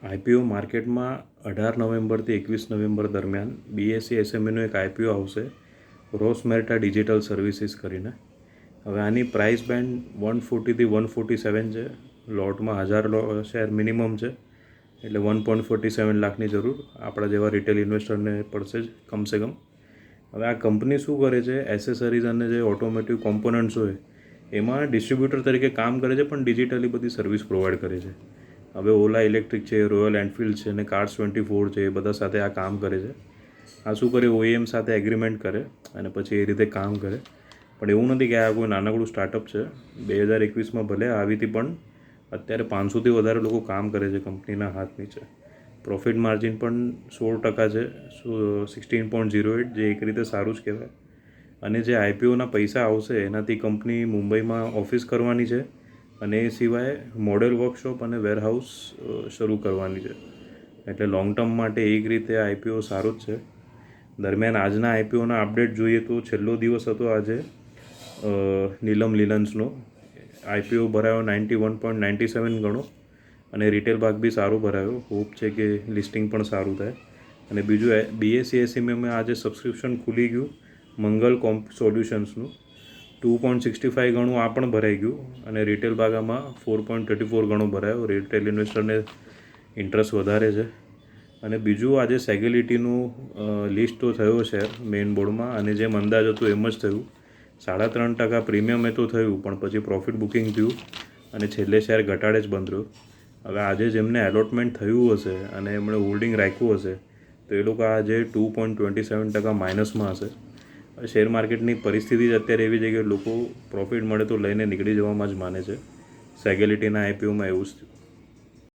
IPO માર્કેટમાં 18 નવેમ્બરથી 21 November દરમિયાન બીએસસી એસએમઈનું એક આઈપીઓ આવશે, રોસમેટા ડિજિટલ સર્વિસીસ કરીને. હવે આની પ્રાઇસ બેન્ડ 140થી 147 છે. લોટમાં 1000 શેર મિનિમમ છે, એટલે 1.47 લાખની જરૂર આપણા જેવા રિટેલ ઇન્વેસ્ટરને પડશે જ કમસે કમ. હવે આ કંપની શું કરે છે, એસેસરીઝ અને જે ઓટોમેટિવ કોમ્પોનન્ટ્સ હોય એમાં ડિસ્ટ્રીબ્યુટર તરીકે કામ કરે છે, પણ ડિજિટલી બધી સર્વિસ પ્રોવાઈડ કરે છે. હવે ઓલા ઇલેક્ટ્રિક છે, રોયલ એનફિલ્ડ છે અને કાર્સ24 છે, એ બધા સાથે આ કામ કરે છે. આ શું કરે, ઓઈએમ સાથે એગ્રીમેન્ટ કરે અને પછી એ રીતે કામ કરે. પણ એવું નથી કે આ કોઈ નાનકડું સ્ટાર્ટઅપ છે. 2021માં ભલે આવી હતી, પણ અત્યારે 500થી વધારે લોકો કામ કરે છે કંપનીના હાથ નીચે. પ્રોફિટ માર્જિન પણ 16% છે, 16.08, જે એક રીતે સારું જ કહેવાય. અને જે આઈપીઓના પૈસા આવશે એનાથી કંપની મુંબઈમાં ઓફિસ કરવાની છે અને એ સિવાય મોડેલ વર્કશોપ અને વેરહાઉસ શરૂ કરવાની છે. એટલે લોંગ ટર્મ માટે એક રીતે આઈપીઓ સારું જ છે. દરમિયાન આજના આઈપીઓના અપડેટ જોઈએ તો છેલ્લો દિવસ હતો આજે નીલમ લિનન્સનો. આઈપીઓ ભરાયો 91.97 ગણો અને રિટેલ ભાગ બી સારો ભરાયો. હોપ છે કે લિસ્ટિંગ પણ સારું થાય. અને બીજું બીએસસી એસએમઈમાં આજે સબસ્ક્રિપ્શન ખુલી ગયું મંગલ કોમ્પ સોલ્યુશન્સનું. 2.65 ગણું આ પણ ભરાઈ ગયું અને રિટેલ ભાગ આમાં 4.34 ગણું ભરાયો. રિટેલ ઇન્વેસ્ટરને ઇન્ટરેસ્ટ વધારે છે. અને બીજું આજે સેગ્યુલિટીનું લિસ્ટ તો થયો શેર મેઇન બોર્ડમાં, અને જેમ અંદાજ હતું એમ જ થયું. 3.5% પ્રીમિયમ એ તો થયું, પણ પછી પ્રોફિટ બુકિંગ થયું અને છેલ્લે શેર ઘટાડે જ બંધ રહ્યો. હવે આજે જેમને એલોટમેન્ટ થયું હશે અને એમણે હોલ્ડિંગ રાખ્યું હશે તો એ લોકો આજે 2.27% માઇનસમાં હશે. શેર માર્કેટની પરિસ્થિતિ જ અત્યારે એવી છે કે લોકો પ્રોફિટ મળે તો લઈને નીકળી જવામાં જ માને છે. સેગ્યુલિટીના આઈપીઓમાં એવું જ થયું.